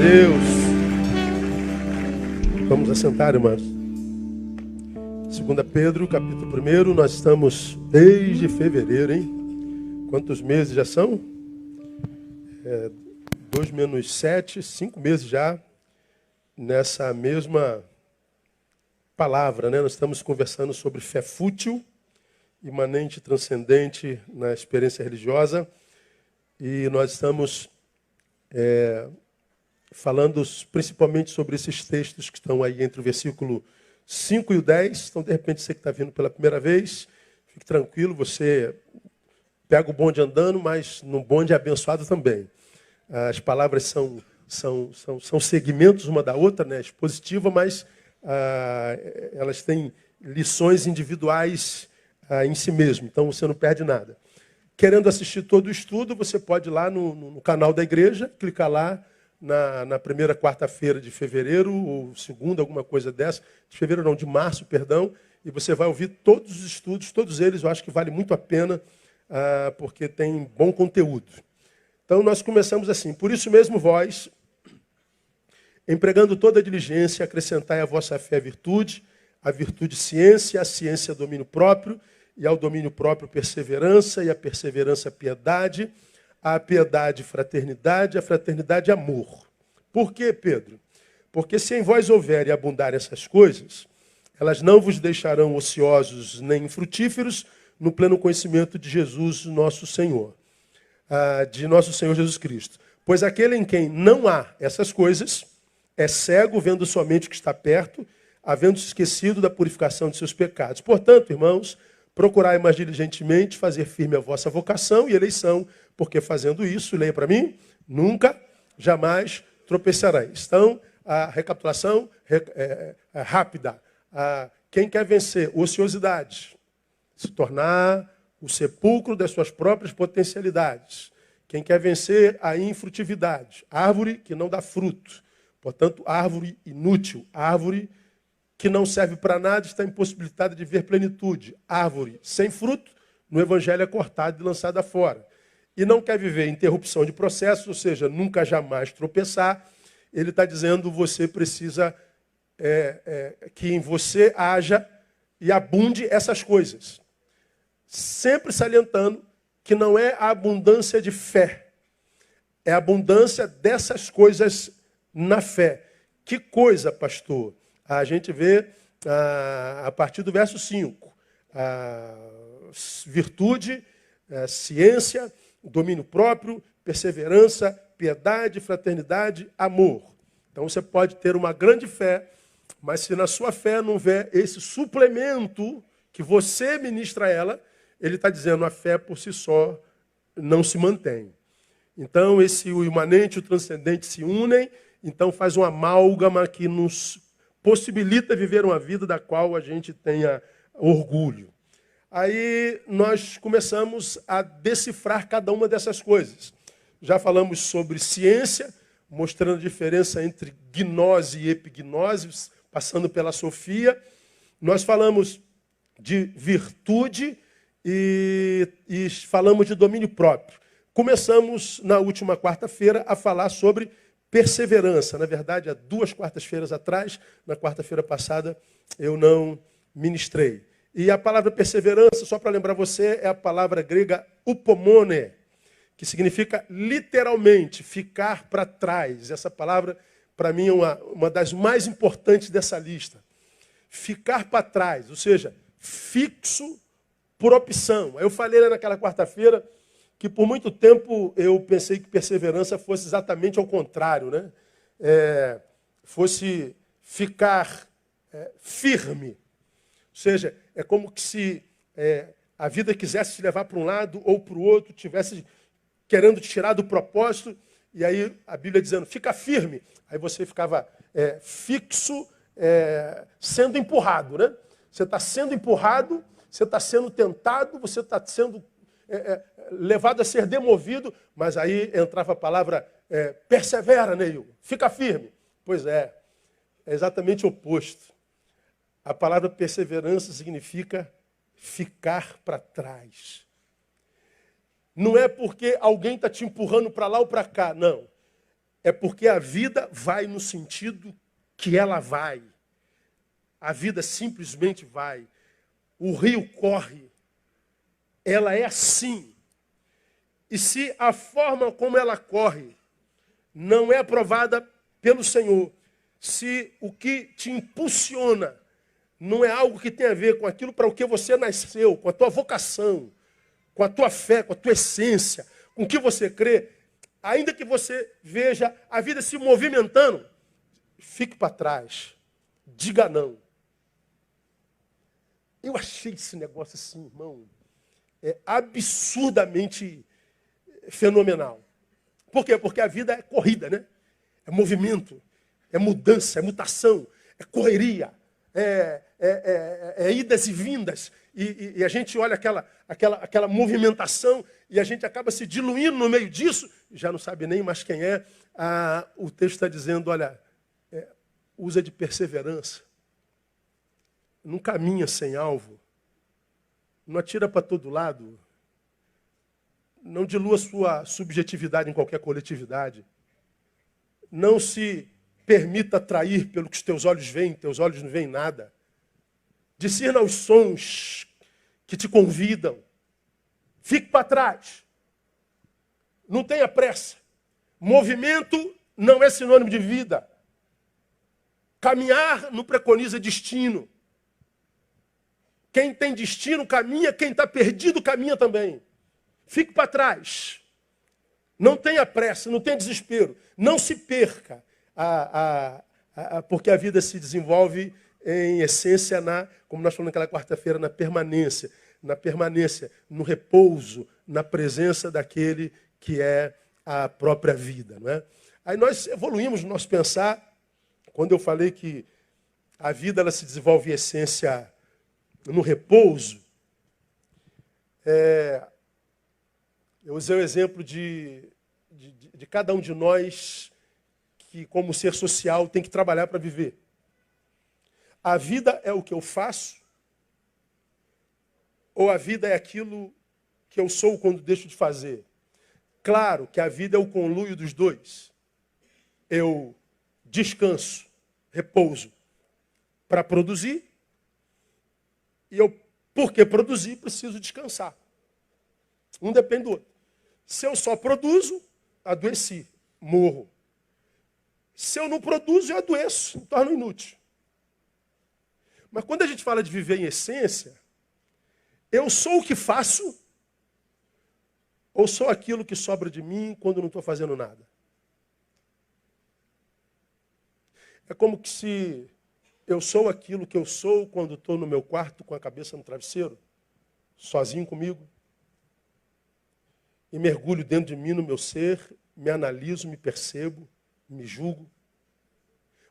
Deus. Vamos assentar, irmãos. 2 Pedro, capítulo 1, nós estamos desde fevereiro, hein? Quantos meses já são? 2 menos 7, 5 meses já nessa mesma palavra, né? Nós estamos conversando sobre fé fútil, imanente e transcendente na experiência religiosa. E nós estamos falando principalmente sobre esses textos que estão aí entre o versículo 5 e o 10. Então, de repente, você que está vindo pela primeira vez, fique tranquilo, você pega o bonde andando, mas no bonde é abençoado também. As palavras são segmentos uma da outra, né? Expositiva, mas elas têm lições individuais em si mesmo. Então, você não perde nada. Querendo assistir todo o estudo, você pode ir lá no canal da igreja, clicar lá na primeira quarta-feira de fevereiro, ou segunda, alguma coisa dessa, de fevereiro não, de março, perdão, e você vai ouvir todos os estudos, todos eles eu acho que vale muito a pena, porque tem bom conteúdo. Então nós começamos assim: por isso mesmo vós, empregando toda a diligência, acrescentai à vossa fé a virtude ciência, a ciência domínio próprio, e ao domínio próprio perseverança, e a perseverança piedade, a piedade fraternidade, a fraternidade amor. Por quê, Pedro? Porque se em vós houver e abundar essas coisas, elas não vos deixarão ociosos nem infrutíferos no pleno conhecimento de Jesus, nosso Senhor, de nosso Senhor Jesus Cristo. Pois aquele em quem não há essas coisas é cego, vendo somente o que está perto, havendo-se esquecido da purificação de seus pecados. Portanto, irmãos, procurai mais diligentemente fazer firme a vossa vocação e eleição, porque fazendo isso, leia para mim, nunca, jamais tropeçareis. Então, a recapitulação rápida. Quem quer vencer ociosidade, se tornar o sepulcro das suas próprias potencialidades. Quem quer vencer a infrutividade, árvore que não dá fruto. Portanto, árvore inútil, árvore que não serve para nada, está impossibilitada de ver plenitude. Árvore sem fruto, no evangelho é cortada e lançada fora. E não quer viver interrupção de processo, ou seja, nunca jamais tropeçar. Ele está dizendo: você precisa que em você haja e abunde essas coisas. Sempre salientando que não é a abundância de fé, é a abundância dessas coisas na fé. Que coisa, pastor? A gente vê a partir do verso 5, virtude, ciência, domínio próprio, perseverança, piedade, fraternidade, amor. Então você pode ter uma grande fé, mas se na sua fé não houver esse suplemento que você ministra a ela, ele está dizendo: a fé por si só não se mantém. Então o imanente e o transcendente se unem, então faz uma amálgama que nos possibilita viver uma vida da qual a gente tenha orgulho. Aí nós começamos a decifrar cada uma dessas coisas. Já falamos sobre ciência, mostrando a diferença entre gnose e epignose, passando pela sofia. Nós falamos de virtude e falamos de domínio próprio. Começamos na última quarta-feira a falar sobre perseverança. Na verdade, há 2 quartas-feiras atrás, na quarta-feira passada, eu não ministrei. E a palavra perseverança, só para lembrar você, é a palavra grega upomone, que significa literalmente ficar para trás. Essa palavra, para mim, é uma das mais importantes dessa lista. Ficar para trás, ou seja, fixo por opção. Eu falei lá naquela quarta-feira que por muito tempo eu pensei que perseverança fosse exatamente ao contrário, né? Fosse ficar firme. Ou seja, é como que se a vida quisesse te levar para um lado ou para o outro, tivesse querendo te tirar do propósito, e aí a Bíblia dizendo: fica firme. Aí você ficava fixo, sendo empurrado, né? Você está sendo empurrado, você está sendo tentado, você está sendo levado a ser demovido, mas aí entrava a palavra persevera, Neil, fica firme. Pois é exatamente o oposto. A palavra perseverança significa ficar para trás. Não é porque alguém está te empurrando para lá ou para cá, não. é porque a vida vai no sentido que ela vai. A vida simplesmente vai. O rio corre. Ela é assim. E se a forma como ela corre não é aprovada pelo Senhor, se o que te impulsiona não é algo que tem a ver com aquilo para o que você nasceu, com a tua vocação, com a tua fé, com a tua essência, com o que você crê, ainda que você veja a vida se movimentando, fique para trás. Diga não. Eu achei esse negócio assim, irmão, absurdamente fenomenal. Por quê? Porque a vida é corrida, né? É movimento, é mudança, é mutação, é correria, é idas e vindas. E a gente olha aquela movimentação e a gente acaba se diluindo no meio disso, já não sabe nem mais quem é. O texto está dizendo, olha, usa de perseverança. Não caminha sem alvo. Não atira para todo lado. Não dilua sua subjetividade em qualquer coletividade. Não se permita atrair pelo que os teus olhos veem, teus olhos não veem nada. Discirna os sons que te convidam. Fique para trás. Não tenha pressa. Movimento não é sinônimo de vida. Caminhar não preconiza destino. Quem tem destino caminha, quem está perdido caminha também. Fique para trás. Não tenha pressa, não tenha desespero. Não se perca. Porque a vida se desenvolve em essência, como nós falamos naquela quarta-feira, na permanência. Na permanência, no repouso, na presença daquele que é a própria vida. Não é? Aí nós evoluímos no nosso pensar, quando eu falei que a vida ela se desenvolve em essência no repouso. Eu usei o exemplo de cada um de nós que, como ser social, tem que trabalhar para viver. A vida é o que eu faço? Ou a vida é aquilo que eu sou quando deixo de fazer? Claro que a vida é o conluio dos dois. Eu descanso, repouso, para produzir. E eu, porque produzir, preciso descansar. Um depende do outro. Se eu só produzo, adoeci, morro. Se eu não produzo, eu adoeço, me torno inútil. Mas quando a gente fala de viver em essência, eu sou o que faço ou sou aquilo que sobra de mim quando não estou fazendo nada? É como que se eu sou aquilo que eu sou quando estou no meu quarto com a cabeça no travesseiro, sozinho comigo, e mergulho dentro de mim, no meu ser, me analiso, me percebo, me julgo.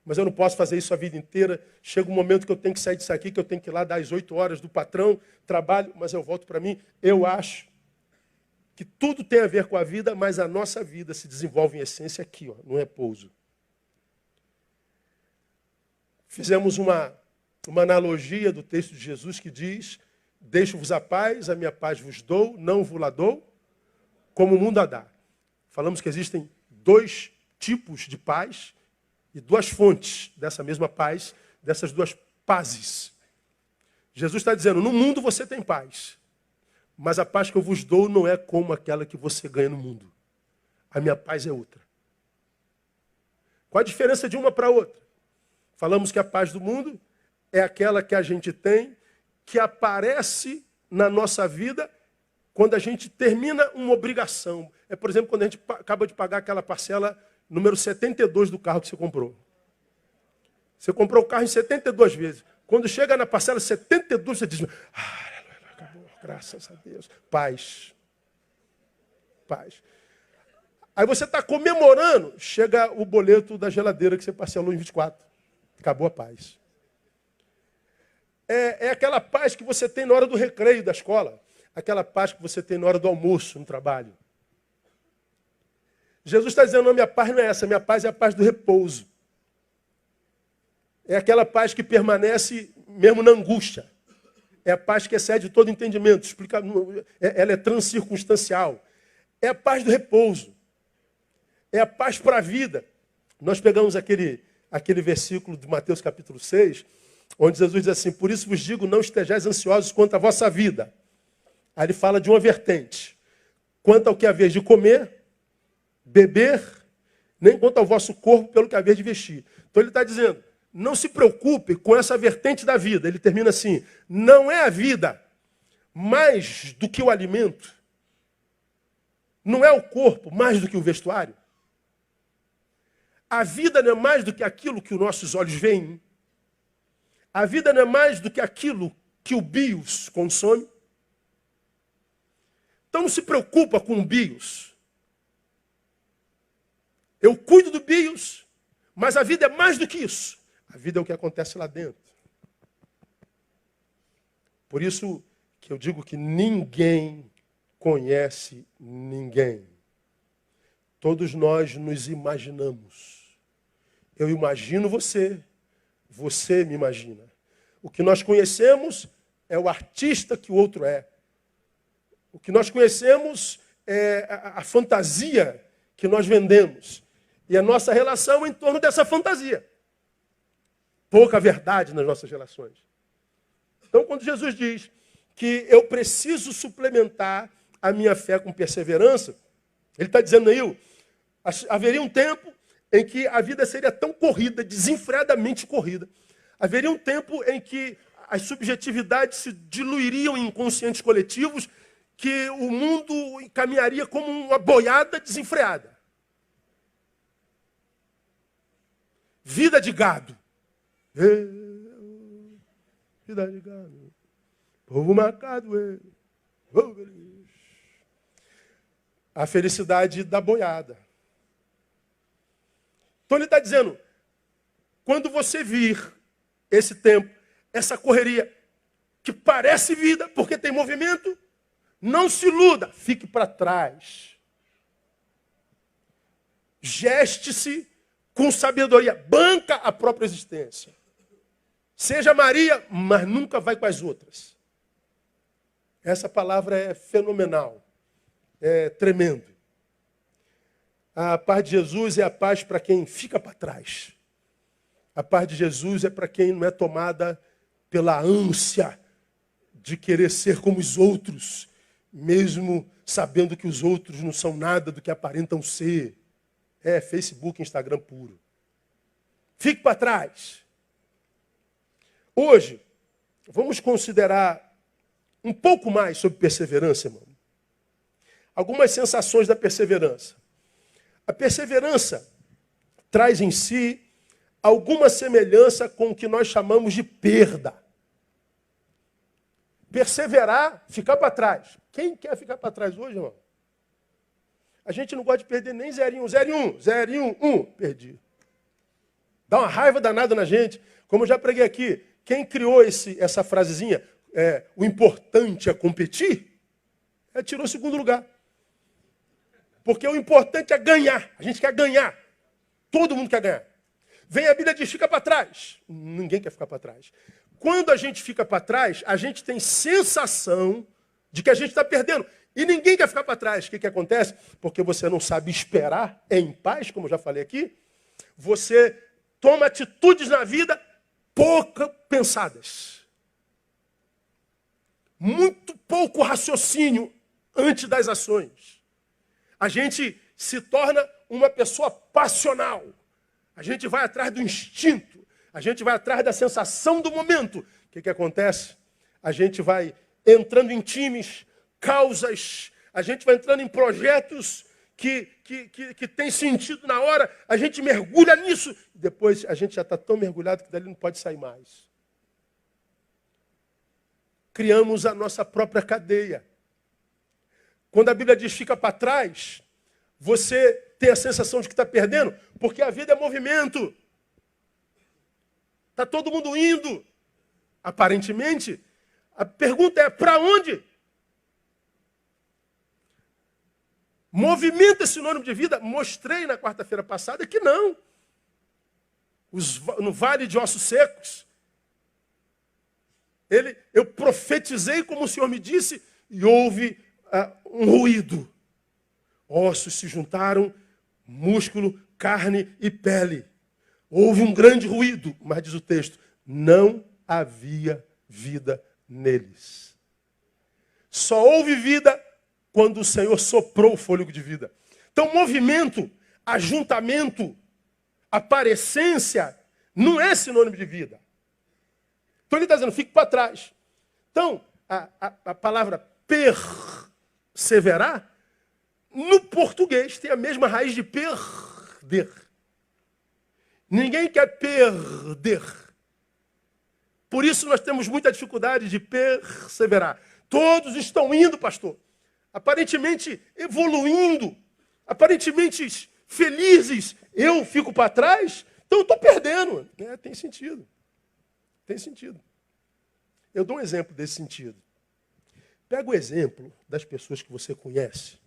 Mas eu não posso fazer isso a vida inteira. Chega um momento que eu tenho que sair disso aqui, que eu tenho que ir lá dar as 8 horas do patrão, trabalho, mas eu volto para mim. Eu acho que tudo tem a ver com a vida, mas a nossa vida se desenvolve em essência aqui, no repouso. Fizemos uma analogia do texto de Jesus que diz: deixo-vos a minha paz vos dou, não vos la dou, como o mundo a dá. Falamos que existem 2 tipos de paz e 2 fontes dessa mesma paz, dessas 2 pazes. Jesus está dizendo, no mundo você tem paz, mas a paz que eu vos dou não é como aquela que você ganha no mundo. A minha paz é outra. Qual a diferença de uma para outra? Falamos que a paz do mundo é aquela que a gente tem, que aparece na nossa vida quando a gente termina uma obrigação. É, por exemplo, quando a gente acaba de pagar aquela parcela número 72 do carro que você comprou. Você comprou o carro em 72 vezes. Quando chega na parcela 72, você diz, acabou, graças a Deus. Paz. Paz. Aí você está comemorando, chega o boleto da geladeira que você parcelou em 24. Acabou a paz. É aquela paz que você tem na hora do recreio da escola. Aquela paz que você tem na hora do almoço no trabalho. Jesus está dizendo, não, minha paz não é essa, minha paz é a paz do repouso. É aquela paz que permanece mesmo na angústia. É a paz que excede todo entendimento. Ela é transcircunstancial. É a paz do repouso. é a paz para a vida. Nós pegamos aquele versículo de Mateus capítulo 6, onde Jesus diz assim, por isso vos digo, não estejais ansiosos quanto à vossa vida. Aí ele fala de uma vertente. Quanto ao que haver de comer, beber, nem quanto ao vosso corpo pelo que haver de vestir. Então ele está dizendo, não se preocupe com essa vertente da vida. Ele termina assim, não é a vida mais do que o alimento. Não é o corpo mais do que o vestuário. A vida não é mais do que aquilo que os nossos olhos veem. A vida não é mais do que aquilo que o bios consome. Então não se preocupa com o bios. Eu cuido do bios, mas a vida é mais do que isso. A vida é o que acontece lá dentro. Por isso que eu digo que ninguém conhece ninguém. Todos nós nos imaginamos. Eu imagino você, você me imagina. O que nós conhecemos é o artista que o outro é. O que nós conhecemos é a fantasia que nós vendemos. E a nossa relação é em torno dessa fantasia. Pouca verdade nas nossas relações. Então, quando Jesus diz que eu preciso suplementar a minha fé com perseverança, ele está dizendo aí, haveria um tempo em que a vida seria tão corrida, desenfreadamente corrida. Haveria um tempo em que as subjetividades se diluiriam em inconscientes coletivos, que o mundo caminharia como uma boiada desenfreada. Vida de gado. Vida de gado. Povo marcado. A felicidade da boiada. Então ele está dizendo, quando você vir esse tempo, essa correria, que parece vida, porque tem movimento, não se iluda, fique para trás. Geste-se com sabedoria, banca a própria existência. Seja Maria, mas nunca vai com as outras. Essa palavra é fenomenal, é tremendo. A paz de Jesus é a paz para quem fica para trás. A paz de Jesus é para quem não é tomada pela ânsia de querer ser como os outros, mesmo sabendo que os outros não são nada do que aparentam ser. É Facebook, Instagram puro. Fique para trás. Hoje, vamos considerar um pouco mais sobre perseverança, irmão. Algumas sensações da perseverança. A perseverança traz em si alguma semelhança com o que nós chamamos de perda. Perseverar, ficar para trás. Quem quer ficar para trás hoje, irmão? A gente não gosta de perder nem 0 em 1, perdi. Dá uma raiva danada na gente. Como eu já preguei aqui, quem criou essa frasezinha, o importante é competir, tirou o segundo lugar. Porque o importante é ganhar. A gente quer ganhar. Todo mundo quer ganhar. Vem a Bíblia e diz, fica para trás. Ninguém quer ficar para trás. Quando a gente fica para trás, a gente tem sensação de que a gente está perdendo. E ninguém quer ficar para trás. O que acontece? Porque você não sabe esperar em paz, como eu já falei aqui. Você toma atitudes na vida pouco pensadas. Muito pouco raciocínio antes das ações. A gente se torna uma pessoa passional. A gente vai atrás do instinto. A gente vai atrás da sensação do momento. O que acontece? A gente vai entrando em times, causas, a gente vai entrando em projetos que tem sentido na hora, a gente mergulha nisso, depois a gente já está tão mergulhado que dali não pode sair mais. Criamos a nossa própria cadeia. Quando a Bíblia diz fica para trás, você tem a sensação de que está perdendo, porque a vida é movimento. Está todo mundo indo. Aparentemente, a pergunta é para onde? Movimento é sinônimo de vida? Mostrei na quarta-feira passada que não. No vale de ossos secos. Eu profetizei como o Senhor me disse e houve um ruído. Ossos se juntaram, músculo, carne e pele. Houve um grande ruído, mas diz o texto, não havia vida neles. Só houve vida quando o Senhor soprou o fôlego de vida. Então, movimento, ajuntamento, aparência, não é sinônimo de vida. Então, ele está dizendo, fique para trás. Então, a palavra perseverar, no português, tem a mesma raiz de perder. Ninguém quer perder. Por isso nós temos muita dificuldade de perseverar. Todos estão indo, pastor. Aparentemente evoluindo. Aparentemente felizes. Eu fico para trás, então eu estou perdendo. Tem sentido. Tem sentido. Eu dou um exemplo desse sentido. Pega o exemplo das pessoas que você conhece.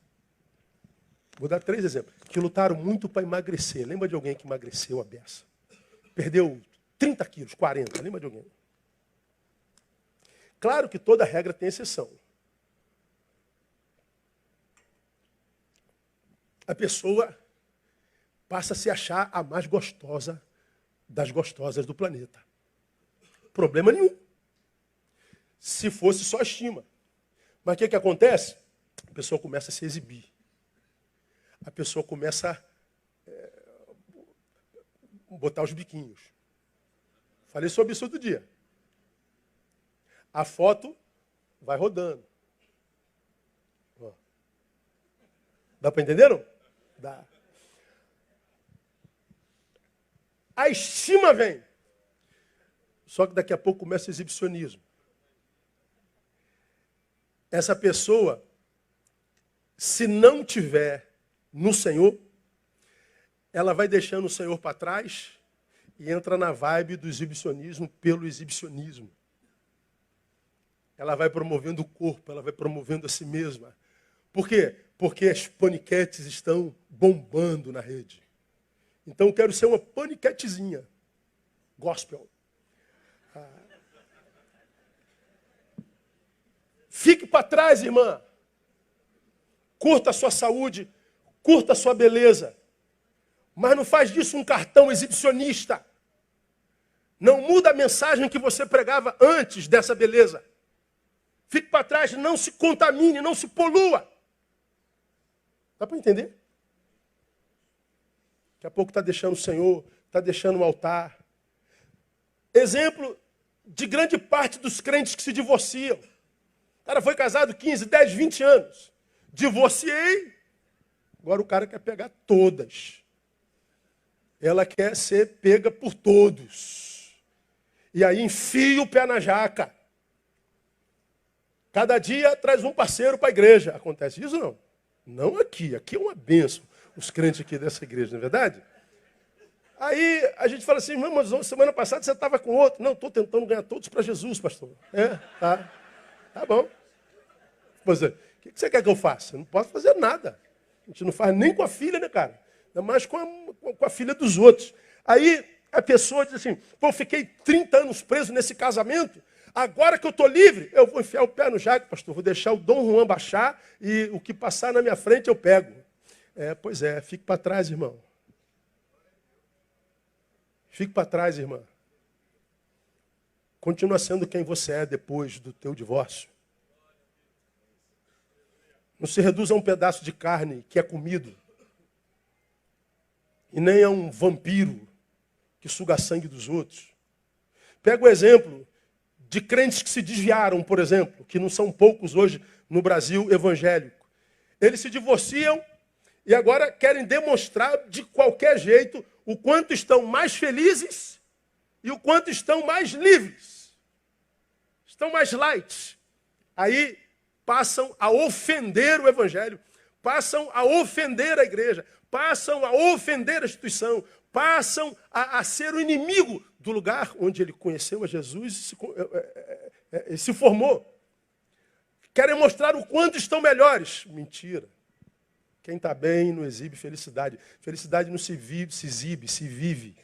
Vou dar 3 exemplos. Que lutaram muito para emagrecer. Lembra de alguém que emagreceu a beça? Perdeu 30 quilos, 40. Lembra de alguém? Claro que toda regra tem exceção. A pessoa passa a se achar a mais gostosa das gostosas do planeta. Problema nenhum. Se fosse só estima. Mas o que acontece? A pessoa começa a se exibir. A pessoa começa a botar os biquinhos. Falei sobre isso outro dia. A foto vai rodando. Ó. Dá para entender, não? Dá. A estima vem. Só que daqui a pouco começa o exibicionismo. Essa pessoa, se não tiver no Senhor, ela vai deixando o Senhor para trás e entra na vibe do exibicionismo pelo exibicionismo. Ela vai promovendo o corpo, ela vai promovendo a si mesma. Por quê? Porque as paniquetes estão bombando na rede. Então eu quero ser uma paniquetezinha. Gospel. Fique para trás, irmã. Curta a sua saúde, curta a sua beleza. Mas não faz disso um cartão exibicionista. Não muda a mensagem que você pregava antes dessa beleza. Fique para trás, não se contamine, não se polua. Dá para entender? Daqui a pouco está deixando o Senhor, está deixando o altar. Exemplo de grande parte dos crentes que se divorciam. O cara foi casado 15, 10, 20 anos. Divorciei. Agora o cara quer pegar todas. Ela quer ser pega por todos. E aí enfia o pé na jaca. Cada dia traz um parceiro para a igreja. Acontece isso não? Não aqui. Aqui é uma bênção. Os crentes aqui dessa igreja, não é verdade? Aí a gente fala assim, mas semana passada você estava com outro. Não, estou tentando ganhar todos para Jesus, pastor. Tá. Tá bom. Pois é, o que você quer que eu faça? Eu não posso fazer nada. A gente não faz nem com a filha, né, cara? Ainda mais com a filha dos outros. Aí a pessoa diz assim, pô, eu fiquei 30 anos preso nesse casamento, agora que eu estou livre, eu vou enfiar o pé no jaco, pastor, vou deixar o Dom Juan baixar e o que passar na minha frente eu pego. Pois é, fique para trás, irmão. Fique para trás, irmã. Continua sendo quem você é depois do teu divórcio. Não se reduz a um pedaço de carne que é comido. E nem a um vampiro que suga sangue dos outros. Pega o exemplo de crentes que se desviaram, por exemplo, que não são poucos hoje no Brasil evangélico. Eles se divorciam e agora querem demonstrar de qualquer jeito o quanto estão mais felizes e o quanto estão mais livres. Estão mais light. Aí passam a ofender o evangelho, passam a ofender a igreja, passam a ofender a instituição, passam a ser o inimigo do lugar onde ele conheceu a Jesus e se formou. Querem mostrar o quanto estão melhores. Mentira. Quem está bem não exibe felicidade. Felicidade não se vive, se exibe, se vive.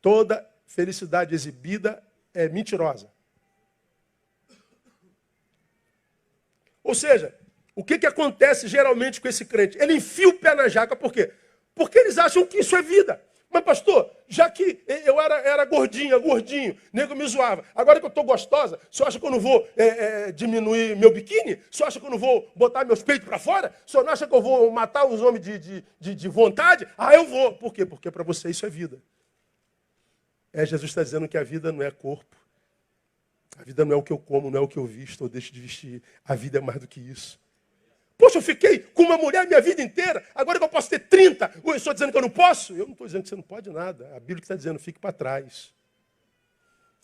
Toda felicidade exibida é mentirosa. Ou seja, o que acontece geralmente com esse crente? Ele enfia o pé na jaca, por quê? Porque eles acham que isso é vida. Mas, pastor, já que eu era gordinho, nego me zoava. Agora que eu estou gostosa, o senhor acha que eu não vou diminuir meu biquíni? O senhor acha que eu não vou botar meus peitos para fora? O senhor não acha que eu vou matar os homens de vontade? Ah, eu vou. Por quê? Porque para você isso é vida. Jesus está dizendo que a vida não é corpo. A vida não é o que eu como, não é o que eu visto ou deixo de vestir. A vida é mais do que isso. Poxa, eu fiquei com uma mulher minha vida inteira, agora que eu posso ter 30, eu estou dizendo que eu não posso? Eu não estou dizendo que você não pode nada. A Bíblia está dizendo, fique para trás.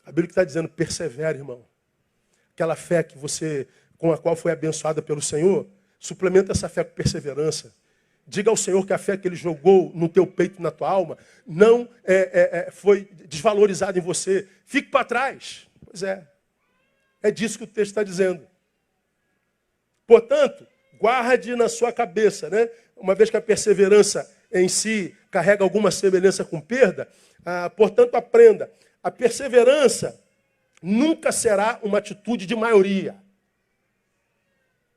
A Bíblia está dizendo, persevere, irmão. Aquela fé que com a qual foi abençoada pelo Senhor, suplementa essa fé com perseverança. Diga ao Senhor que a fé que Ele jogou no teu peito, na tua alma, não foi desvalorizada em você. Fique para trás. Pois é. É disso que o texto está dizendo. Portanto, guarde na sua cabeça, né? Uma vez que a perseverança em si carrega alguma semelhança com perda, portanto, aprenda. A perseverança nunca será uma atitude de maioria.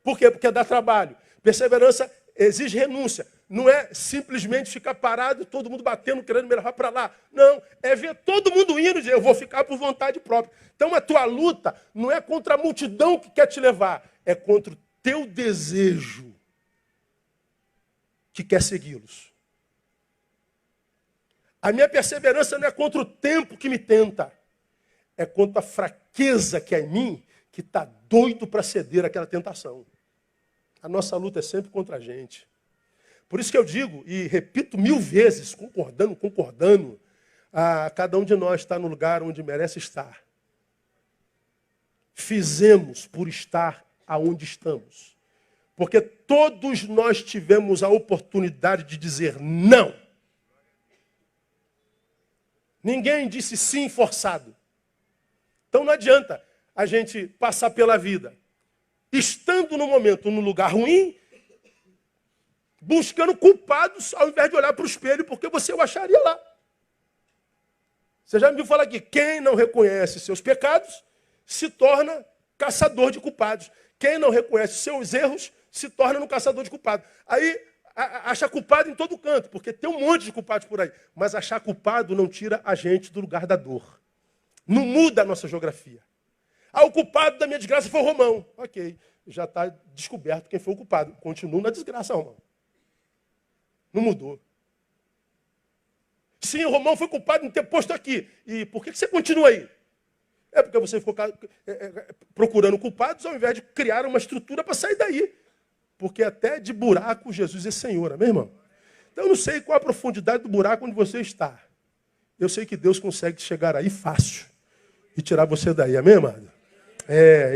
Por quê? Porque dá trabalho. Perseverança exige renúncia. Não é simplesmente ficar parado e todo mundo batendo, querendo me levar para lá. Não, é ver todo mundo indo e dizer, eu vou ficar por vontade própria. Então a tua luta não é contra a multidão que quer te levar, é contra o teu desejo que quer segui-los. A minha perseverança não é contra o tempo que me tenta, é contra a fraqueza que é em mim, que está doido para ceder àquela tentação. A nossa luta é sempre contra a gente. Por isso que eu digo, e repito 1000 vezes, concordando, cada um de nós está no lugar onde merece estar. Fizemos por estar aonde estamos. Porque todos nós tivemos a oportunidade de dizer não. Ninguém disse sim forçado. Então não adianta a gente passar pela vida estando no momento, num lugar ruim, buscando culpados ao invés de olhar para o espelho, porque você o acharia lá. Você já me viu falar aqui, quem não reconhece seus pecados se torna caçador de culpados. Quem não reconhece seus erros se torna um caçador de culpados. Aí acha culpado em todo canto, porque tem um monte de culpados por aí. Mas achar culpado não tira a gente do lugar da dor. Não muda a nossa geografia. O culpado da minha desgraça foi o Romão. Ok, já está descoberto quem foi o culpado. Continua na desgraça, Romão. Não mudou. Sim, o Romão foi culpado de ter posto aqui. E por que você continua aí? É porque você ficou procurando culpados ao invés de criar uma estrutura para sair daí. Porque até de buraco Jesus é Senhor, amém, irmão? Então eu não sei qual a profundidade do buraco onde você está. Eu sei que Deus consegue chegar aí fácil e tirar você daí, amém, amado?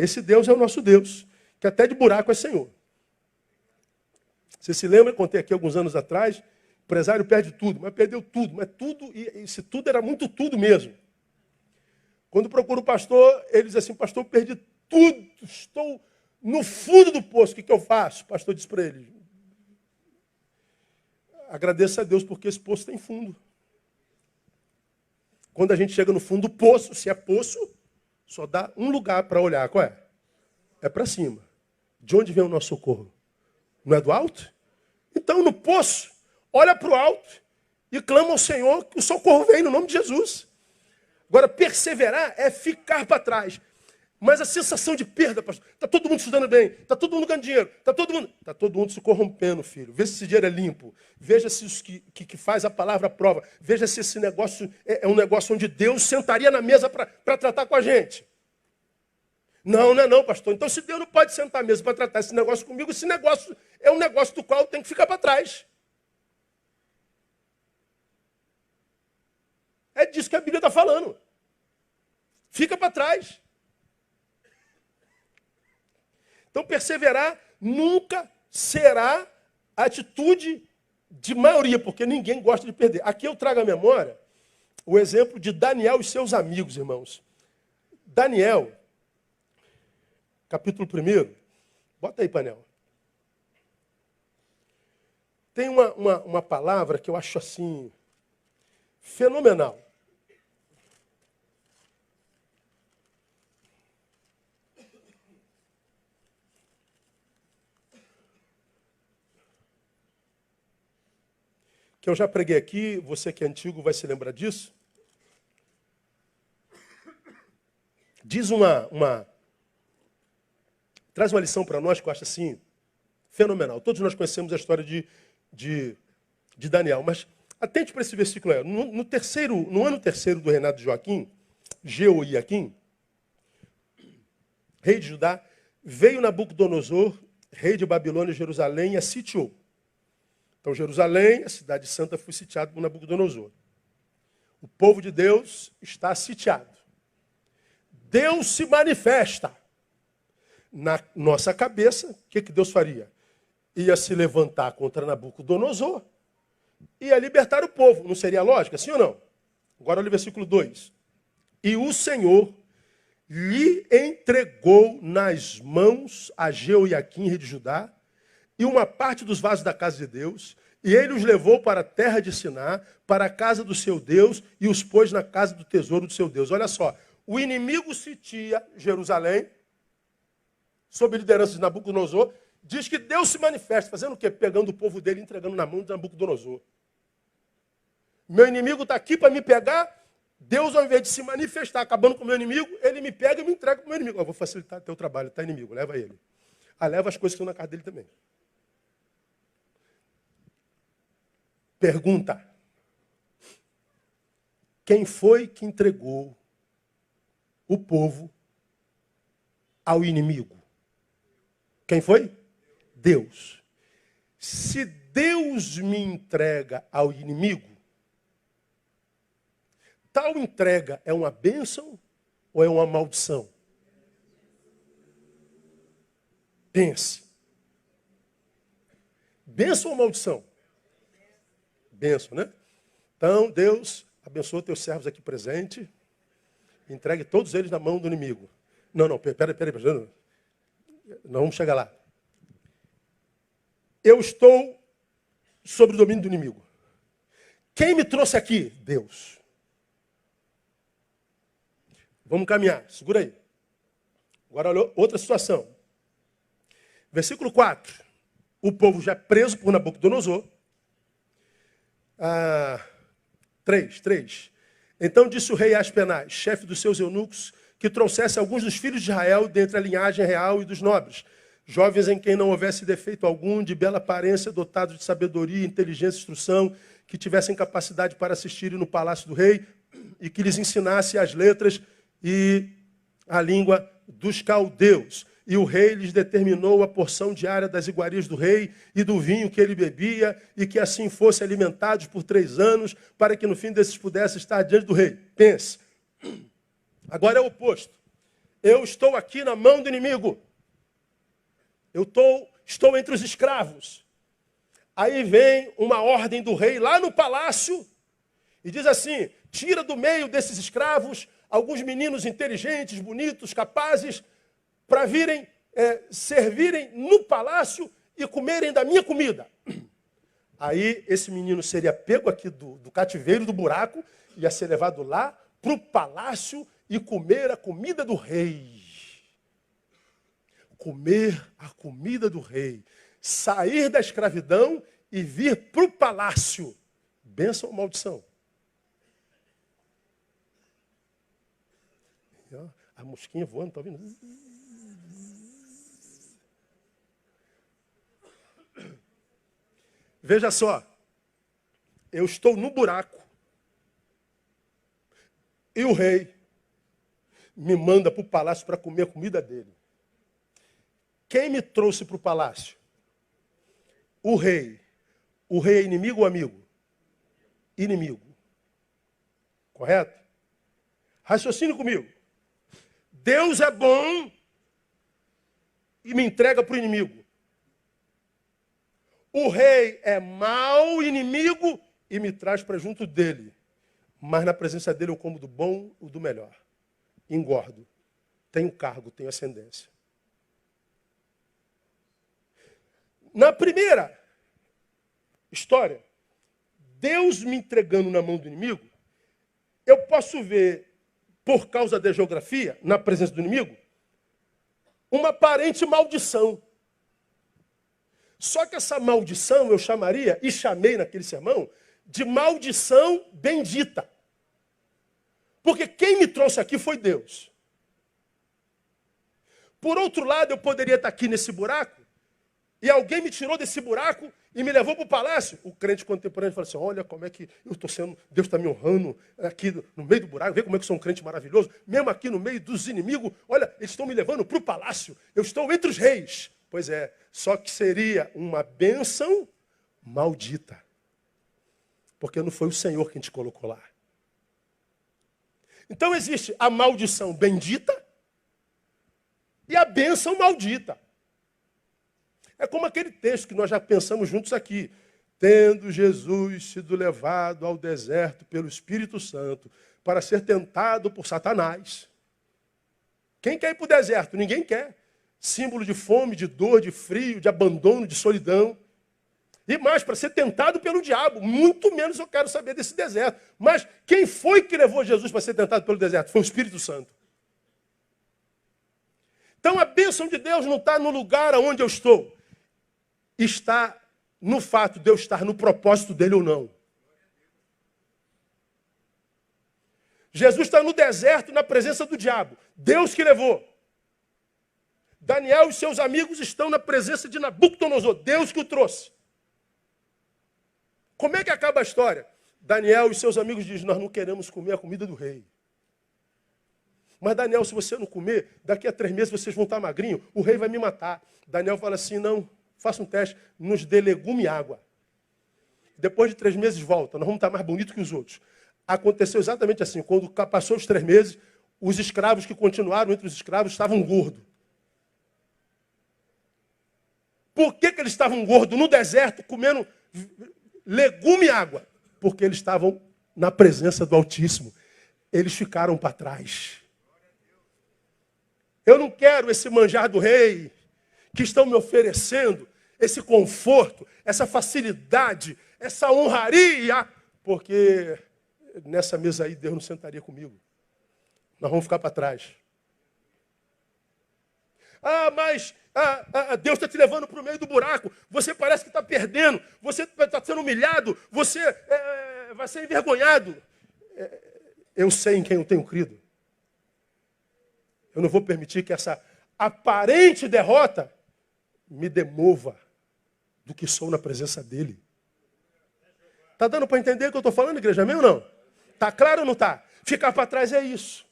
Esse Deus é o nosso Deus, que até de buraco é Senhor. Você se lembra, contei aqui alguns anos atrás, o empresário perde tudo, mas perdeu tudo, mas tudo, e esse tudo era muito tudo mesmo. Quando procura o pastor, ele diz assim, pastor, eu perdi tudo, estou no fundo do poço, o que eu faço? O pastor diz para ele, agradeça a Deus porque esse poço tem fundo. Quando a gente chega no fundo do poço, se é poço, só dá um lugar para olhar, qual é? É para cima. De onde vem o nosso socorro? Não é do alto? Então, no poço, olha para o alto e clama ao Senhor que o socorro vem no nome de Jesus. Agora, perseverar é ficar para trás. Mas a sensação de perda, pastor, está todo mundo estudando bem, está todo mundo ganhando dinheiro, está todo mundo se corrompendo, filho. Veja se esse dinheiro é limpo, veja se os que faz a palavra prova, veja se esse negócio é um negócio onde Deus sentaria na mesa para tratar com a gente. Não, não é não, pastor. Então, se Deus não pode sentar à mesa para tratar esse negócio comigo, esse negócio é um negócio do qual eu tenho que ficar para trás. É disso que a Bíblia está falando. Fica para trás. Então, perseverar nunca será atitude de maioria, porque ninguém gosta de perder. Aqui eu trago à memória o exemplo de Daniel e seus amigos, irmãos. Daniel, capítulo 1. Bota aí, painel. Tem uma palavra que eu acho assim fenomenal. que eu já preguei aqui, você que é antigo vai se lembrar disso. Diz traz uma lição para nós que eu acho assim, fenomenal. Todos nós conhecemos a história de Daniel, mas atente para esse versículo aí. No ano terceiro do reinado de Joaquim, Jeoiaquim, rei de Judá, veio Nabucodonosor, rei de Babilônia e Jerusalém, e a sitiou. Então, Jerusalém, a cidade santa, foi sitiada por Nabucodonosor. O povo de Deus está sitiado. Deus se manifesta. Na nossa cabeça, o que Deus faria? Ia se levantar contra Nabucodonosor e ia libertar o povo. Não seria lógica, sim ou não? Agora olha o versículo 2. E o Senhor lhe entregou nas mãos a Jeoiaquim, rei de Judá, e uma parte dos vasos da casa de Deus, e ele os levou para a terra de Siná, para a casa do seu Deus, e os pôs na casa do tesouro do seu Deus. Olha só, o inimigo sitia Jerusalém, sob a liderança de Nabucodonosor, diz que Deus se manifesta, fazendo o quê? Pegando o povo dele e entregando na mão de Nabucodonosor. Meu inimigo está aqui para me pegar, Deus, ao invés de se manifestar, acabando com o meu inimigo, ele me pega e me entrega para o meu inimigo. Eu vou facilitar teu trabalho, tá, inimigo? Leva ele. Leva as coisas que estão na casa dele também. Pergunta. Quem foi que entregou o povo ao inimigo? Quem foi? Deus. Se Deus me entrega ao inimigo, tal entrega é uma bênção ou é uma maldição? Pense. Bênção ou maldição? Bênção, né? Então, Deus abençoa teus servos aqui presentes. Entregue todos eles na mão do inimigo. Não, pera. Não vamos chegar lá. Eu estou sob o domínio do inimigo. Quem me trouxe aqui? Deus. Vamos caminhar. Segura aí. Agora olha outra situação. Versículo 4. O povo já preso por Nabucodonosor. 3. Então disse o rei Aspenaz, chefe dos seus eunucos, que trouxesse alguns dos filhos de Israel dentre a linhagem real e dos nobres, jovens em quem não houvesse defeito algum, de bela aparência, dotados de sabedoria, inteligência e instrução, que tivessem capacidade para assistirem no palácio do rei e que lhes ensinasse as letras e a língua dos caldeus. E o rei lhes determinou a porção diária das iguarias do rei e do vinho que ele bebia, e que assim fossem alimentados por 3 anos, para que no fim desses pudesse estar diante do rei. Pense. Agora é o oposto. Eu estou aqui na mão do inimigo. Estou entre os escravos. Aí vem uma ordem do rei lá no palácio e diz assim: tira do meio desses escravos alguns meninos inteligentes, bonitos, capazes, para virem servirem no palácio e comerem da minha comida. Aí esse menino seria pego aqui do cativeiro, do buraco, ia ser levado lá para o palácio e comer a comida do rei. Comer a comida do rei. Sair da escravidão e vir para o palácio. Bênção ou maldição? A mosquinha voando, está ouvindo? Veja só, eu estou no buraco e o rei me manda para o palácio para comer a comida dele. Quem me trouxe para o palácio? O rei. O rei é inimigo ou amigo? Inimigo. Correto? Raciocine comigo. Deus é bom e me entrega para o inimigo. O rei é mau, inimigo, e me traz para junto dele. Mas na presença dele eu como do bom ou do melhor. Engordo. Tenho cargo, tenho ascendência. Na primeira história, Deus me entregando na mão do inimigo, eu posso ver, por causa da geografia, na presença do inimigo, uma aparente maldição. Só que essa maldição eu chamaria, e chamei naquele sermão, de maldição bendita. Porque quem me trouxe aqui foi Deus. Por outro lado, eu poderia estar aqui nesse buraco, e alguém me tirou desse buraco e me levou para o palácio. O crente contemporâneo fala assim, olha como é que eu estou sendo, Deus está me honrando aqui no meio do buraco, vê como é que eu sou um crente maravilhoso, mesmo aqui no meio dos inimigos, olha, eles estão me levando para o palácio, eu estou entre os reis. Pois é, só que seria uma bênção maldita. Porque não foi o Senhor quem te colocou lá. Então existe a maldição bendita e a bênção maldita. É como aquele texto que nós já pensamos juntos aqui. Tendo Jesus sido levado ao deserto pelo Espírito Santo para ser tentado por Satanás. Quem quer ir para o deserto? Ninguém quer. Símbolo de fome, de dor, de frio, de abandono, de solidão. E mais, para ser tentado pelo diabo. Muito menos eu quero saber desse deserto. Mas quem foi que levou Jesus para ser tentado pelo deserto? Foi o Espírito Santo. Então a bênção de Deus não está no lugar onde eu estou. Está no fato de eu estar no propósito dele ou não. Jesus está no deserto na presença do diabo. Deus que levou. Daniel e seus amigos estão na presença de Nabucodonosor. Deus que o trouxe. Como é que acaba a história? Daniel e seus amigos dizem, nós não queremos comer a comida do rei. Mas Daniel, se você não comer, daqui a 3 meses vocês vão estar magrinho, o rei vai me matar. Daniel fala assim, não, faça um teste, nos dê legume e água. Depois de 3 meses volta, nós vamos estar mais bonitos que os outros. Aconteceu exatamente assim, quando passou os 3 meses, os escravos que continuaram entre os escravos estavam gordos. Por que eles estavam gordos no deserto, comendo legume e água? Porque eles estavam na presença do Altíssimo. Eles ficaram para trás. Eu não quero esse manjar do rei que estão me oferecendo, esse conforto, essa facilidade, essa honraria, porque nessa mesa aí Deus não sentaria comigo. Nós vamos ficar para trás. Mas Deus está te levando para o meio do buraco. Você parece que está perdendo. Você está sendo humilhado. Você vai ser envergonhado. Eu sei em quem eu tenho crido. Eu não vou permitir que essa aparente derrota me demova do que sou na presença dele. Está dando para entender o que eu estou falando, igreja? Amém ou não? Está claro ou não está? Ficar para trás é isso.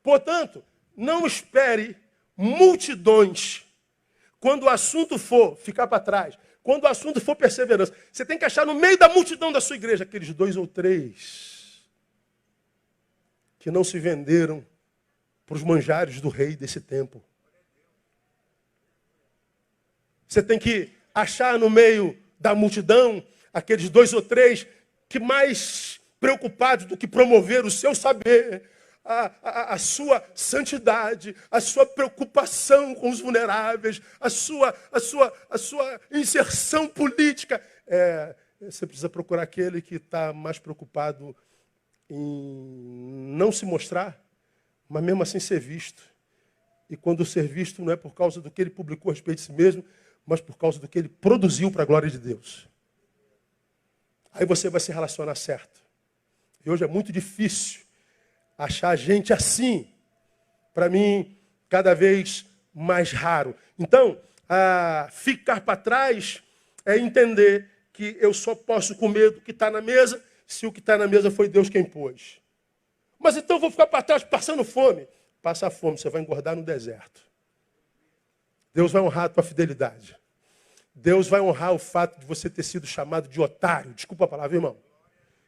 Portanto, não espere multidões quando o assunto for ficar para trás, quando o assunto for perseverança. Você tem que achar no meio da multidão da sua igreja aqueles 2 ou 3 que não se venderam para os manjares do rei desse tempo. Você tem que achar no meio da multidão aqueles 2 ou 3 que mais preocupados do que promover o seu saber, a sua santidade, a sua preocupação com os vulneráveis, a sua inserção política. Você precisa procurar aquele que está mais preocupado em não se mostrar, mas mesmo assim ser visto. E quando ser visto não é por causa do que ele publicou a respeito de si mesmo, mas por causa do que ele produziu para a glória de Deus. Aí você vai se relacionar certo. E hoje é muito difícil achar gente assim. Para mim, cada vez mais raro. Então, ficar para trás é entender que eu só posso comer do que está na mesa, se o que está na mesa foi Deus quem pôs. Mas então eu vou ficar para trás passando fome. Passa fome, você vai engordar no deserto. Deus vai honrar a tua fidelidade. Deus vai honrar o fato de você ter sido chamado de otário. Desculpa a palavra, irmão.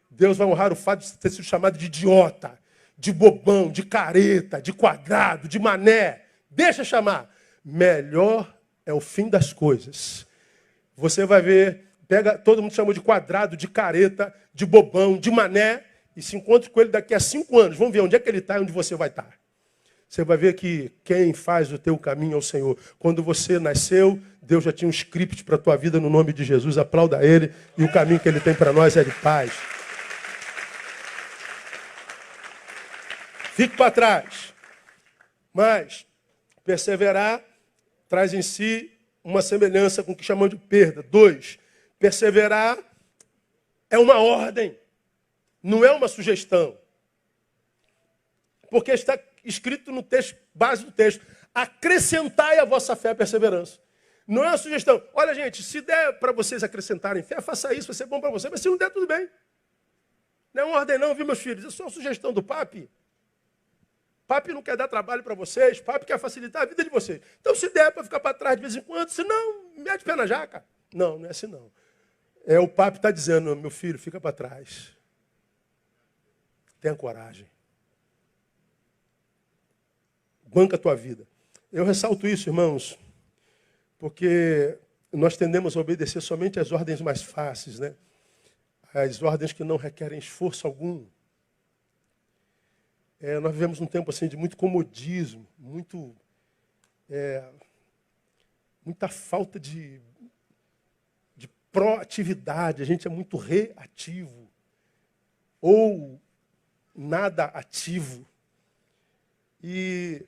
Deus vai honrar o fato de você ter sido chamado de idiota, de bobão, de careta, de quadrado, de mané. Deixa chamar. Melhor é o fim das coisas. Você vai ver, todo mundo chamou de quadrado, de careta, de bobão, de mané, e se encontra com ele daqui a 5 anos. Vamos ver onde é que ele está e onde você vai estar. Você vai ver que quem faz o teu caminho é o Senhor. Quando você nasceu, Deus já tinha um script para a tua vida no nome de Jesus. Aplauda Ele. E o caminho que Ele tem para nós é de paz. Fique para trás. Mas perseverar traz em si uma semelhança com o que chamamos de perda. 2, perseverar É uma ordem, não é uma sugestão. Porque está escrito no texto, base do texto, acrescentai a vossa fé a perseverança. Não é uma sugestão. Olha, gente, se der para vocês acrescentarem fé, faça isso, vai ser bom para você. Mas se não der, tudo bem. Não é uma ordem não, viu, meus filhos? É só uma sugestão do papi. Papi não quer dar trabalho para vocês, papi quer facilitar a vida de vocês. Então, se der para ficar para trás de vez em quando, se não, mete pé na jaca. Não, não é assim não. É o papi está dizendo, meu filho, fica para trás. Tenha coragem. Banca a tua vida. Eu ressalto isso, irmãos, porque nós tendemos a obedecer somente às ordens mais fáceis, né? As ordens que não requerem esforço algum. Nós vivemos um tempo assim de muito comodismo, muita falta de proatividade. A gente é muito reativo ou nada ativo. E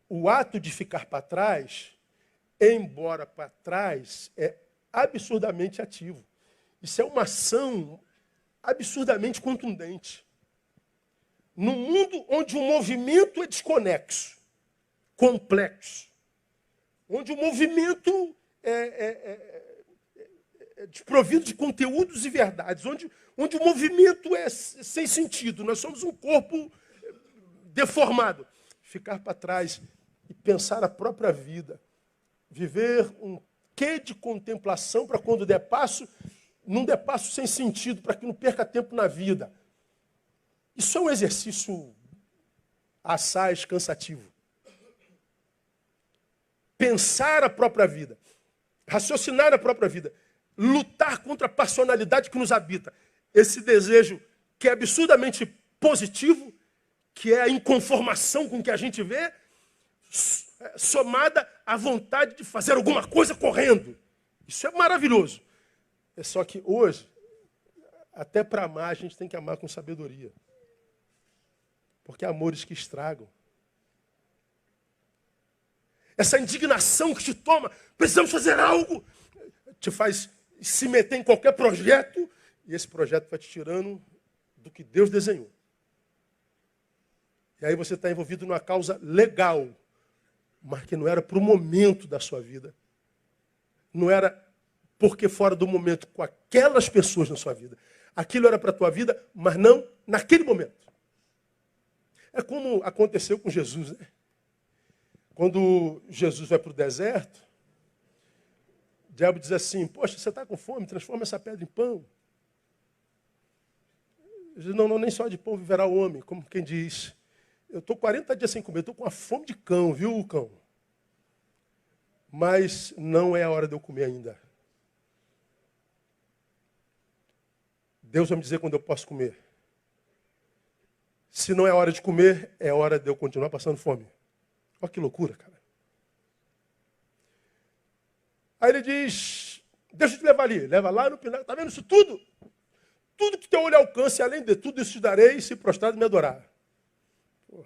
o ato de ficar para trás, embora para trás, é absurdamente ativo. Isso é uma ação absurdamente contundente. Num mundo onde o movimento é desconexo, complexo, onde o movimento é desprovido de conteúdos e verdades, onde o movimento é sem sentido, nós somos um corpo deformado. Ficar para trás e pensar a própria vida, viver um quê de contemplação para quando der passo, não der passo sem sentido, para que não perca tempo na vida. Isso é um exercício assaz, cansativo. Pensar a própria vida, raciocinar a própria vida, lutar contra a passionalidade que nos habita. Esse desejo que é absurdamente positivo, que é a inconformação com o que a gente vê, somada à vontade de fazer alguma coisa correndo. Isso é maravilhoso. É só que hoje, até para amar, a gente tem que amar com sabedoria. Porque há amores que estragam. Essa indignação que te toma, precisamos fazer algo, te faz se meter em qualquer projeto, e esse projeto vai te tirando do que Deus desenhou. E aí você está envolvido numa causa legal, mas que não era para o momento da sua vida. Não era porque fora do momento com aquelas pessoas na sua vida. Aquilo era para a tua vida, mas não naquele momento. É como aconteceu com Jesus, né? Quando Jesus vai para o deserto, o diabo diz assim, poxa, você está com fome, transforma essa pedra em pão. Jesus, não, nem só de pão viverá o homem, como quem diz, eu estou 40 dias sem comer, estou com uma fome de cão, viu, cão? Mas não é a hora de eu comer ainda. Deus vai me dizer quando eu posso comer. Se não é hora de comer, é hora de eu continuar passando fome. Olha que loucura, cara. Aí ele diz, deixa eu te levar ali. Leva lá no pináculo. Está vendo isso tudo? Tudo que teu olho alcance, além de tudo isso te darei, se prostrado me adorar. Pô.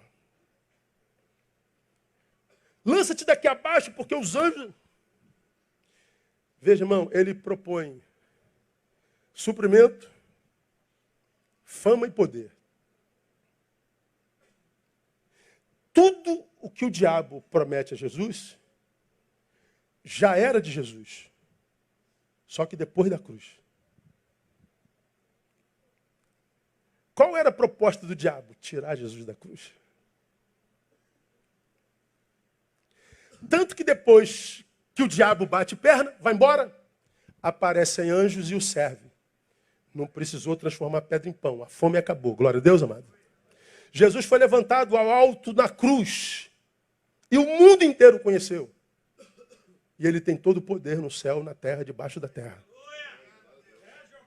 Lança-te daqui abaixo, porque os anjos... Veja, irmão, ele propõe suprimento, fama e poder. Tudo o que o diabo promete a Jesus já era de Jesus. Só que depois da cruz. Qual era a proposta do diabo? Tirar Jesus da cruz. Tanto que depois que o diabo bate perna, vai embora, aparecem anjos e o servem. Não precisou transformar pedra em pão. A fome acabou. Glória a Deus, amado. Jesus foi levantado ao alto na cruz. E o mundo inteiro conheceu. E ele tem todo o poder no céu, na terra, debaixo da terra.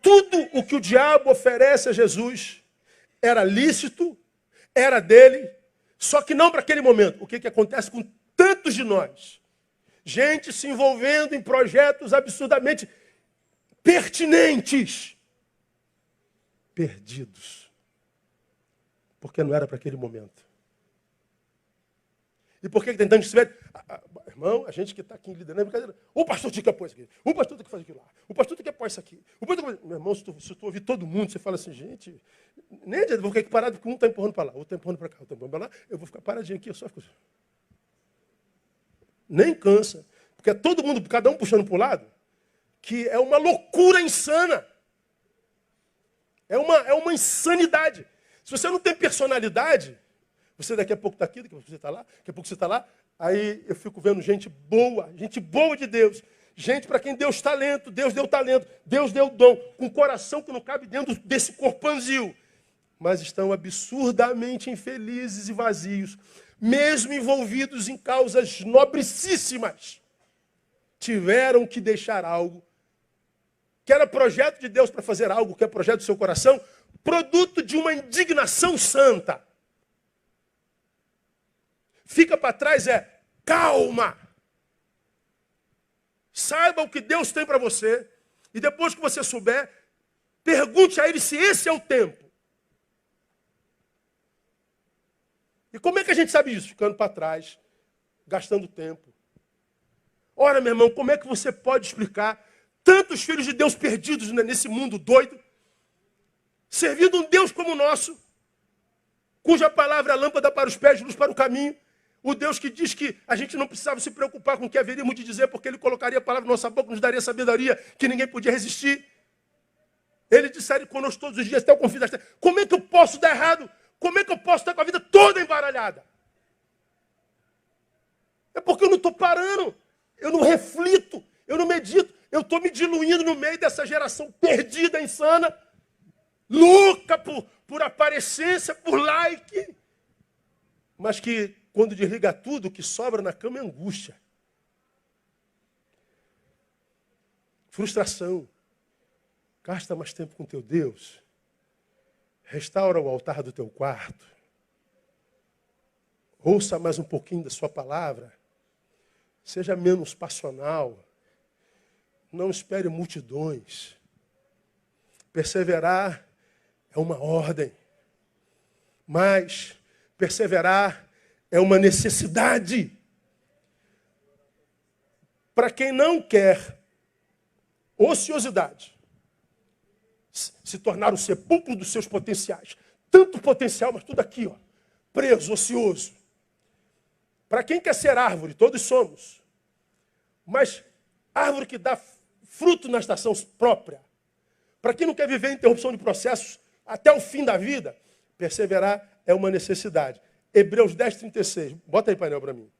Tudo o que o diabo oferece a Jesus era lícito, era dele, só que não para aquele momento. O que acontece com tantos de nós? Gente se envolvendo em projetos absurdamente pertinentes. Perdidos. Porque não era para aquele momento. E por que tem tanto estiver? Irmão, a gente que está aqui liderando, brincadeira. O pastor tem que pôr isso aqui. O pastor tem que fazer aquilo lá. O pastor tem que pôr isso aqui. O pastor... Meu irmão, se tu ouvir todo mundo, você fala assim, gente, nem adianta, eu vou ficar aqui parado porque um está empurrando para lá, outro está empurrando para cá, outro está empurrando para lá. Eu vou ficar paradinho aqui, eu só fico... Nem cansa. Porque é todo mundo, cada um puxando para o lado, que é uma loucura insana. É uma insanidade. Se você não tem personalidade, você daqui a pouco está aqui, daqui a pouco você está lá, daqui a pouco você está lá, aí eu fico vendo gente boa de Deus, gente para quem Deus talento, Deus deu talento, Deus deu dom, com coração que não cabe dentro desse corpanzil, mas estão absurdamente infelizes e vazios, mesmo envolvidos em causas nobricíssimas, tiveram que deixar algo, que era projeto de Deus para fazer algo, que é projeto do seu coração, produto de uma indignação santa. Fica para trás calma. Saiba o que Deus tem para você. E depois que você souber, pergunte a Ele se esse é o tempo. E como é que a gente sabe isso? Ficando para trás, gastando tempo. Ora, meu irmão, como é que você pode explicar tantos filhos de Deus perdidos nesse mundo doido, servindo um Deus como o nosso, cuja palavra é lâmpada para os pés, luz para o caminho, o Deus que diz que a gente não precisava se preocupar com o que haveríamos de dizer, porque Ele colocaria a palavra na nossa boca, nos daria sabedoria que ninguém podia resistir. Ele disseria conosco todos os dias, até o confim das terras. Como é que eu posso dar errado? Como é que eu posso estar com a vida toda embaralhada? É porque eu não estou parando, eu não reflito, eu não medito. Eu estou me diluindo no meio dessa geração perdida, insana, louca por aparência, por like. Mas que, quando desliga tudo, o que sobra na cama é angústia. Frustração. Gasta mais tempo com teu Deus. Restaura o altar do teu quarto. Ouça mais um pouquinho da sua palavra. Seja menos passional. Não espere multidões. Perseverar é uma ordem. Mas perseverar é uma necessidade. Para quem não quer ociosidade, se tornar o sepulcro dos seus potenciais. Tanto potencial, mas tudo aqui, preso, ocioso. Para quem quer ser árvore, todos somos. Mas árvore que dá fruto na estação própria. Para quem não quer viver interrupção de processos até o fim da vida, perseverar é uma necessidade. Hebreus 10, 36. Bota aí painel para mim.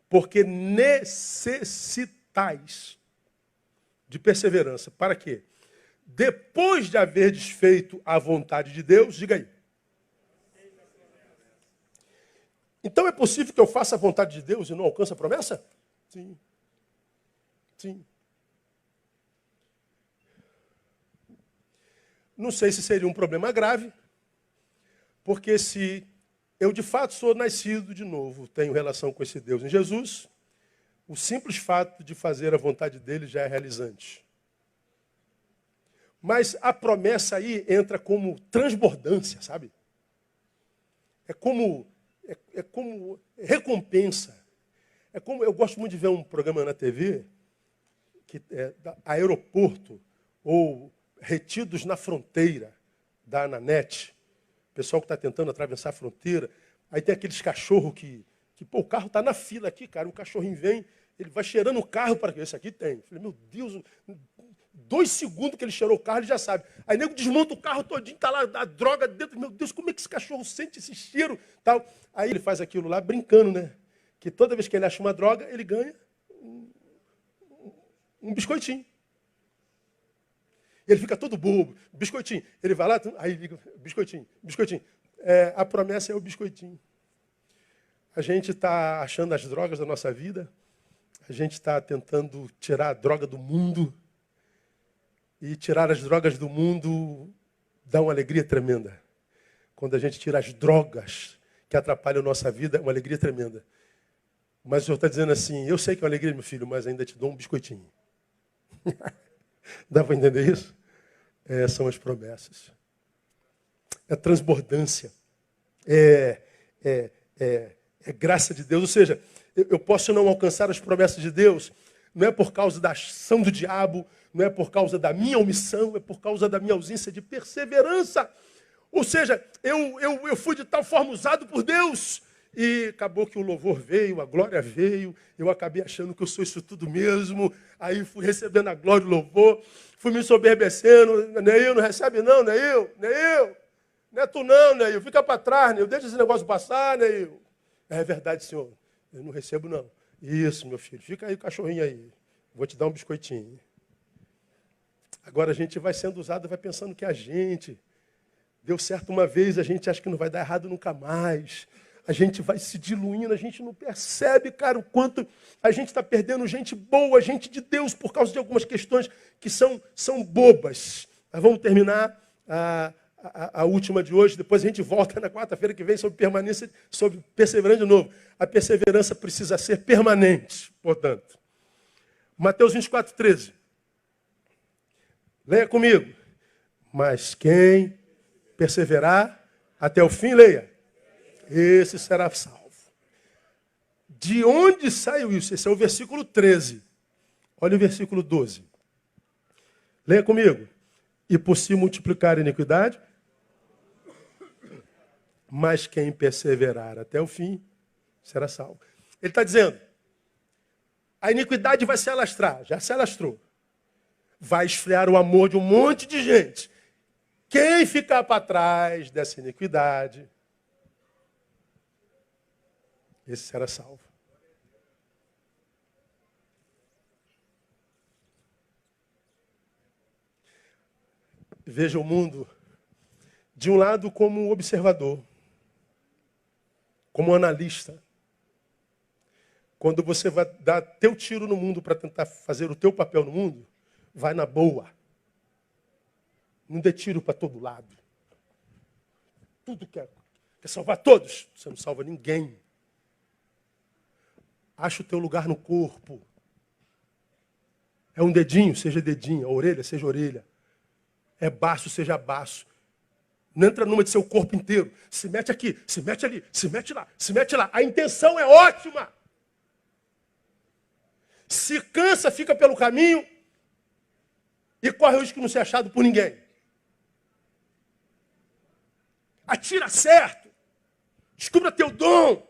Porque necessitais de perseverança. Para quê? Depois de haver desfeito a vontade de Deus, diga aí. Então é possível que eu faça a vontade de Deus e não alcance a promessa? Sim. Sim. Não sei se seria um problema grave, porque se eu de fato sou nascido de novo, tenho relação com esse Deus em Jesus, o simples fato de fazer a vontade dele já é realizante. Mas a promessa aí entra como transbordância, sabe? É como recompensa. É como, eu gosto muito de ver um programa na TV, que é Aeroporto, ou Retidos na Fronteira, da Ananet. O pessoal que está tentando atravessar a fronteira. Aí tem aqueles cachorros que o carro está na fila aqui, cara. O cachorrinho vem, ele vai cheirando o carro para... Esse aqui tem. Eu falei, meu Deus, 2 segundos que ele cheirou o carro, ele já sabe. Aí nego desmonta o carro todinho, está lá a droga dentro. Meu Deus, como é que esse cachorro sente esse cheiro? Tal. Aí ele faz aquilo lá brincando, né? Que toda vez que ele acha uma droga, ele ganha um biscoitinho. Ele fica todo bobo, biscoitinho. Ele vai lá, aí liga, biscoitinho, biscoitinho. A promessa é o biscoitinho. A gente está achando as drogas da nossa vida, a gente está tentando tirar a droga do mundo, e tirar as drogas do mundo dá uma alegria tremenda. Quando a gente tira as drogas que atrapalham a nossa vida, é uma alegria tremenda. Mas o Senhor está dizendo assim, eu sei que é uma alegria, meu filho, mas ainda te dou um biscoitinho. Dá para entender isso? São as promessas. É transbordância. é, é, é graça de Deus. Ou seja, eu posso não alcançar as promessas de Deus, não é por causa da ação do diabo, não é por causa da minha omissão, é por causa da minha ausência de perseverança. Ou seja, eu fui de tal forma usado por Deus, e acabou que o louvor veio, a glória veio, eu acabei achando que eu sou isso tudo mesmo, aí fui recebendo a glória e o louvor, fui me soberbecendo, Neil, não recebe não, Neil, não é tu não, Neil, fica para trás, Neil, deixa esse negócio passar, Neil. É verdade, senhor, eu não recebo não. Isso, meu filho, fica aí o cachorrinho aí, vou te dar um biscoitinho. Agora a gente vai sendo usado, vai pensando que a gente deu certo uma vez, a gente acha que não vai dar errado nunca mais. A gente vai se diluindo, a gente não percebe, cara, o quanto a gente está perdendo gente boa, gente de Deus, por causa de algumas questões que são bobas. Mas vamos terminar a última de hoje, depois a gente volta na quarta-feira que vem sobre permanência, sobre perseverança de novo. A perseverança precisa ser permanente, portanto. Mateus 24, 13. Leia comigo. Mas quem perseverar até o fim, leia. Esse será salvo. De onde saiu isso? Esse é o versículo 13. Olha o versículo 12. Leia comigo. E por se multiplicar a iniquidade, mas quem perseverar até o fim, será salvo. Ele está dizendo, a iniquidade vai se alastrar, já se alastrou. Vai esfriar o amor de um monte de gente. Quem ficar para trás dessa iniquidade, esse será salvo. Veja o mundo, de um lado, como observador, como analista. Quando você vai dar teu tiro no mundo para tentar fazer o teu papel no mundo, vai na boa. Não dê tiro para todo lado. Tudo quer salvar todos. Você não salva ninguém. Acha o teu lugar no corpo. É um dedinho, seja dedinho. A orelha, seja orelha. É baço, seja baço. Não entra numa de seu corpo inteiro. Se mete aqui, se mete ali, se mete lá, se mete lá. A intenção é ótima. Se cansa, fica pelo caminho e corre o risco de não ser achado por ninguém. Atira certo. Descubra teu dom.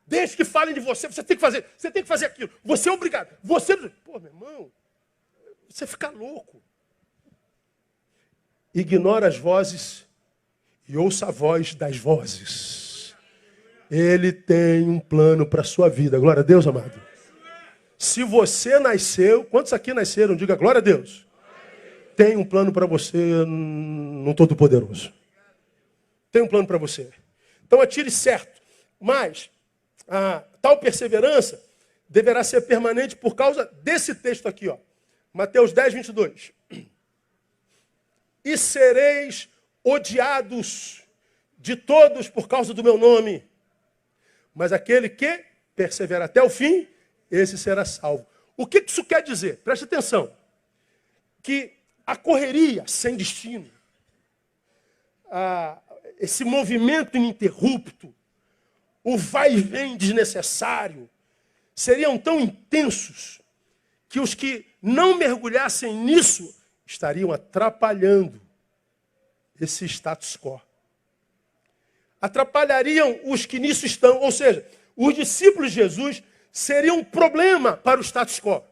Desde que falem de você, você tem que fazer aquilo. Você é obrigado. Você, pô, meu irmão, você fica louco. Ignora as vozes e ouça a voz das vozes. Ele tem um plano para a sua vida. Glória a Deus, amado. Se você nasceu, quantos aqui nasceram? Diga glória a Deus. Tem um plano para você no Todo-Poderoso. Tem um plano para você. Então atire certo. Mas a tal perseverança deverá ser permanente por causa desse texto aqui, ó. Mateus 10, 22. E sereis odiados de todos por causa do meu nome. Mas aquele que persevera até o fim, esse será salvo. O que isso quer dizer? Preste atenção. Que a correria sem destino, esse movimento ininterrupto, o vai e vem desnecessário, seriam tão intensos que os que não mergulhassem nisso estariam atrapalhando esse status quo. Atrapalhariam os que nisso estão, ou seja, os discípulos de Jesus seriam um problema para o status quo.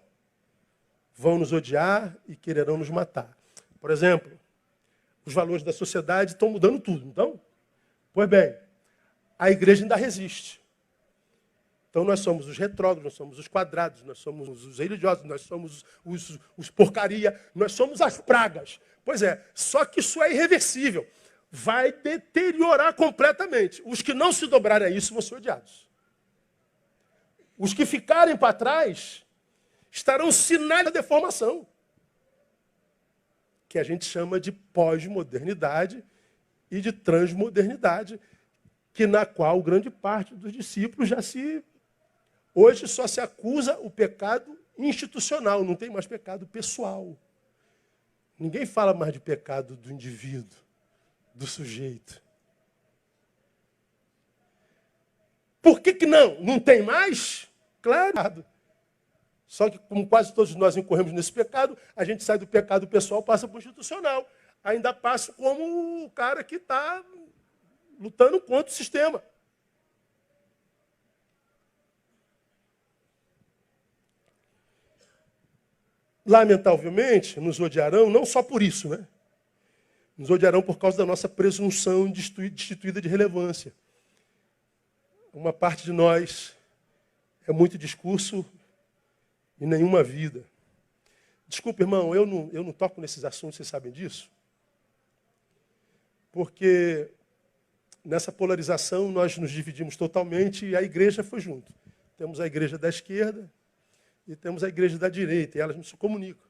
Vão nos odiar e quererão nos matar. Por exemplo, os valores da sociedade estão mudando tudo, então? Pois bem, a igreja ainda resiste. Então nós somos os retrógrados, nós somos os quadrados, nós somos os religiosos, nós somos os porcaria, nós somos as pragas. Pois é, só que isso é irreversível. Vai deteriorar completamente. Os que não se dobrarem a isso vão ser odiados. Os que ficarem para trás estarão sinais da deformação, que a gente chama de pós-modernidade e de transmodernidade, que na qual grande parte dos discípulos hoje só se acusa o pecado institucional, não tem mais pecado pessoal. Ninguém fala mais de pecado do indivíduo, do sujeito. Por que não? Não tem mais? Claro. Só que, como quase todos nós incorremos nesse pecado, a gente sai do pecado pessoal, passa para o institucional. Ainda passa como o cara que está lutando contra o sistema. Lamentavelmente, nos odiarão, não só por isso, né? Nos odiarão por causa da nossa presunção destituída de relevância. Uma parte de nós é muito discurso e nenhuma vida. Desculpa, irmão, eu não toco nesses assuntos, vocês sabem disso? Porque nessa polarização nós nos dividimos totalmente e a igreja foi junto. Temos a igreja da esquerda e temos a igreja da direita, e elas não se comunicam.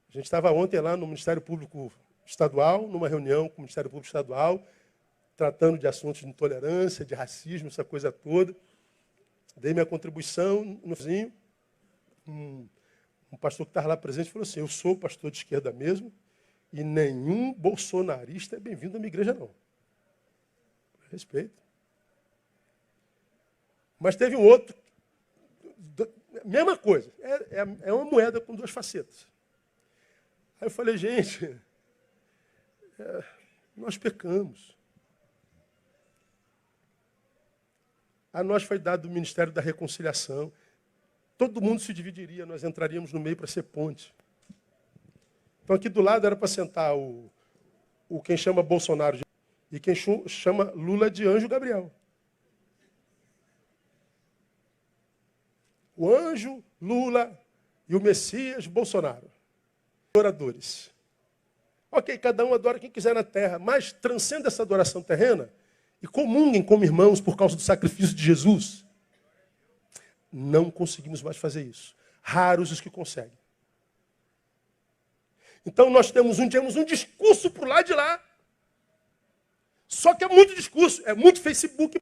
A gente estava ontem lá no Ministério Público Estadual, numa reunião com o Ministério Público Estadual, tratando de assuntos de intolerância, de racismo, essa coisa toda. Dei minha contribuição no finzinho. Um pastor que estava lá presente falou assim: eu sou pastor de esquerda mesmo e nenhum bolsonarista é bem-vindo à minha igreja, não. Respeito. Mas teve um outro, mesma coisa, é uma moeda com duas facetas. Aí eu falei, gente, nós pecamos. A nós foi dado o ministério da reconciliação. Todo mundo se dividiria, nós entraríamos no meio para ser ponte. Então aqui do lado era para sentar o quem chama Bolsonaro e quem chama Lula de Anjo Gabriel. O anjo, Lula e o Messias, Bolsonaro. Adoradores. Ok, cada um adora quem quiser na terra, mas transcenda essa adoração terrena e comunguem como irmãos por causa do sacrifício de Jesus. Não conseguimos mais fazer isso. Raros os que conseguem. Então nós temos um discurso por lá de lá. Só que é muito discurso, é muito Facebook.